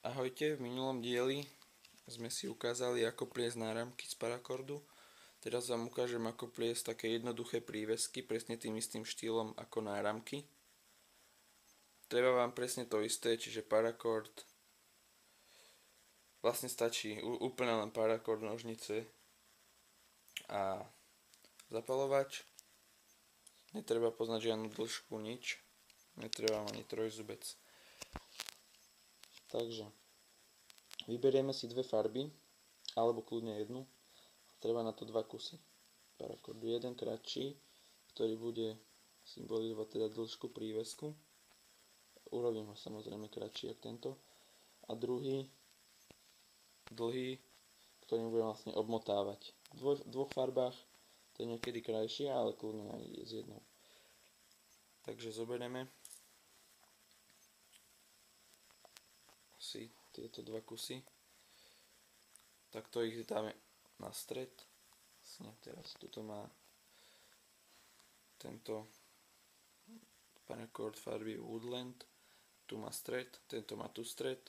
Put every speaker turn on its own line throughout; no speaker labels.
Ahojte, v minulom dieli sme si ukázali, ako pliesť náramky z parakordu. Teraz vám ukážem, ako pliesť také jednoduché prívesky, presne tým istým štýlom ako náramky. Treba vám presne to isté, čiže parakord. Vlastne stačí úplne len parakord, nožnice a zapalovač. Netreba poznať žiadnu dĺžku, nič. Netreba ani trojzubec. Takže vyberieme si dve farby, alebo kľudne jednu. Treba na to dva kusy parakordu. Jeden kratší, ktorý bude symbolizovať teda dĺžku prívesku. Urobím ho samozrejme kratší ako tento. A druhý dlhý, ktorým budem vlastne obmotávať. V dvoch farbách to je niekedy krajšie, ale kľudne aj s jednou. Takže zoberieme si tieto dva kusy. Takto ich dáme na stred. Vlastne teraz tuto má tento parakord farby Woodland. Tu má stred, tento má tu stred.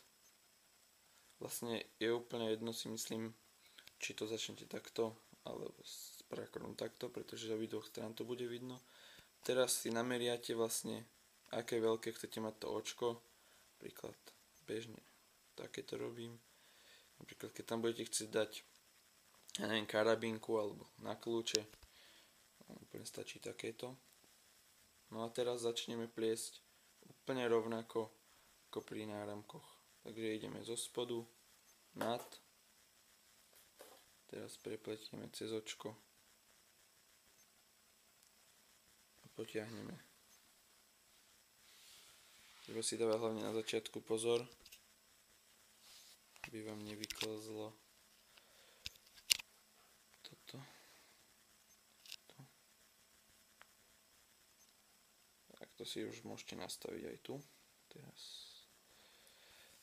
Vlastne je úplne jedno, si myslím, či to začnete takto alebo s parakordom takto, pretože z obidvoch strán to bude vidno. Teraz si nameriate vlastne, aké veľké chcete mať to očko. Príklad bežne takéto robím. Napríklad keď tam budete chcieť dať, ja neviem, karabinku alebo na kľúče, úplne stačí takéto. No a teraz začneme pliesť úplne rovnako ako pri náramkoch. Takže ideme zo spodu nad, teraz prepletieme cez očko a potiahneme. Treba si dávať hlavne na začiatku pozor, aby vám nevyklzlo toto. Takto si už môžete nastaviť aj tu. Teraz.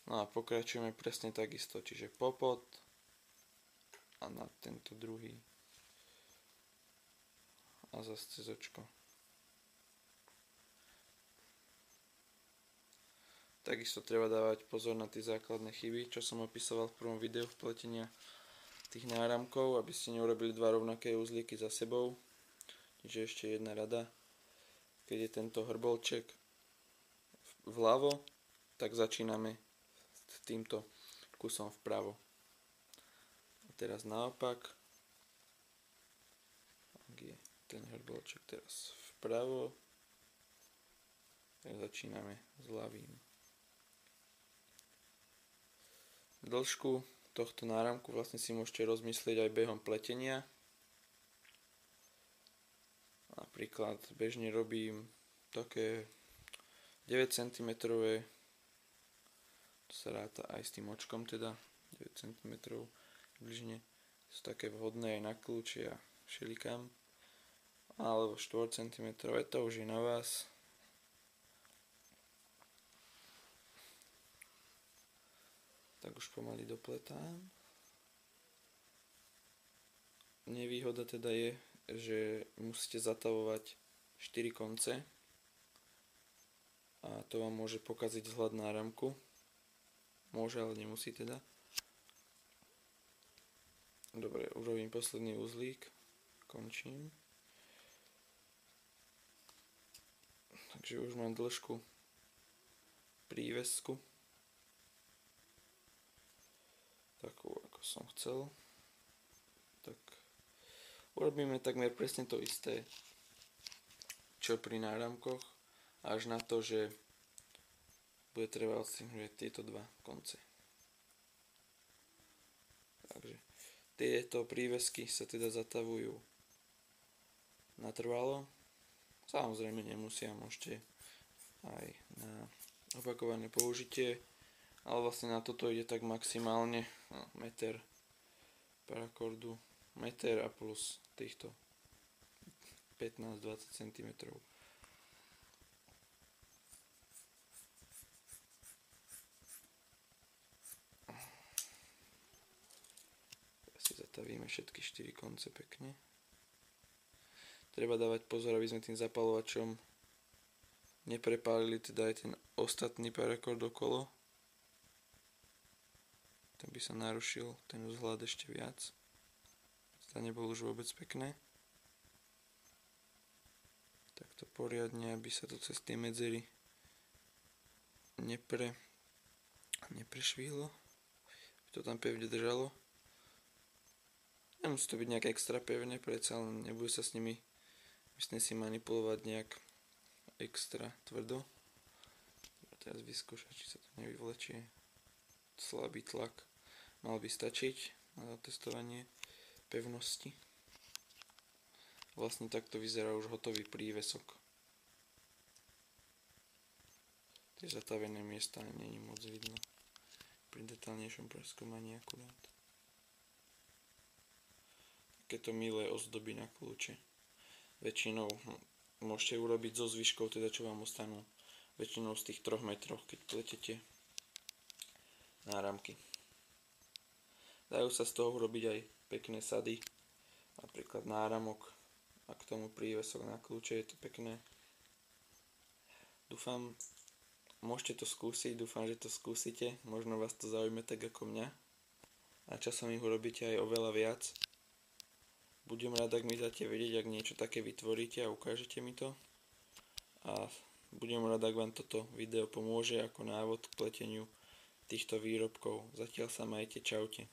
No a pokračujeme presne takisto, čiže popod a na tento druhý a zase cez očko. Takisto treba dávať pozor na tie základné chyby, čo som opisoval v prvom videu v pletenia tých náramkov, aby ste neurobili dva rovnaké uzlíky za sebou. Čiže ešte jedna rada. Keď je tento hrbolček vľavo, tak začíname s týmto kusom vpravo. A teraz naopak. Ak je ten hrbolček teraz vpravo, tak začíname s ľavým. Dĺžku tohto náramku vlastne si môžete rozmyslieť aj behom pletenia. Napríklad bežne robím také 9 cm, to sa ráta aj s tým očkom teda, 9 cm približne, sú také vhodné aj na kľúči a všelikam, alebo 4 cm, to už je na vás. Tak už pomaly dopletám. Nevýhoda teda je, že musíte zatavovať 4 konce a to vám môže pokaziť vzhľad náramku. Môže, ale nemusí teda. Dobre, urobím posledný uzlík. Končím. Takže už mám dĺžku prívesku. Takú, ako som chcel. Tak urobíme takmer presne to isté, čo pri náramkoch, až na to, že bude treba odstrihnúť tieto dva konce. Takže tieto prívesky sa teda zatavujú natrvalo. Samozrejme nemusia, môžete aj na opakované použitie, ale vlastne na toto ide tak maximálne meter parakordu, meter a plus týchto 15-20 cm. Si zatavíme všetky 4 konce pekne. Treba dávať pozor, aby sme tým zapalovačom neprepálili teda aj ten ostatný parakord okolo. ten by sa narušil, ten vzhľad ešte viac. To nebolo už vôbec pekné. Takto poriadne, aby sa to cez tie medzery neprešvihlo, aby to tam pevne držalo. Nemusí to byť nejak extra pevne, predsa len nebude sa s nimi, myslím si, manipulovať nejak extra tvrdo. Teraz vyskúšať, či sa to nevyvlečie. Slabý tlak mal by stačiť na testovanie pevnosti. Vlastne takto vyzerá už hotový prívesok. Tie zatavené miesta nie je moc vidno pri detailnejšom preskúmaní akurát. Takéto milé ozdoby na kľúče. Väčšinou môžete urobiť so zvyškou, teda čo vám ostanú väčšinou z tých 3 metrov, keď pletete náramky. Dajú sa z toho urobiť aj pekné sady, napríklad náramok a k tomu prívesok na kľúče, je to pekné. Dúfam, môžete to skúsiť, dúfam, že to skúsite, možno vás to zaujme tak ako mňa a časom ich urobíte aj oveľa viac. Budem rád, ak mi dáte vedieť, ak niečo také vytvoríte a ukážete mi to. A budem rád, ak vám toto video pomôže ako návod k pleteniu týchto výrobkov. Zatiaľ sa majte, čaute.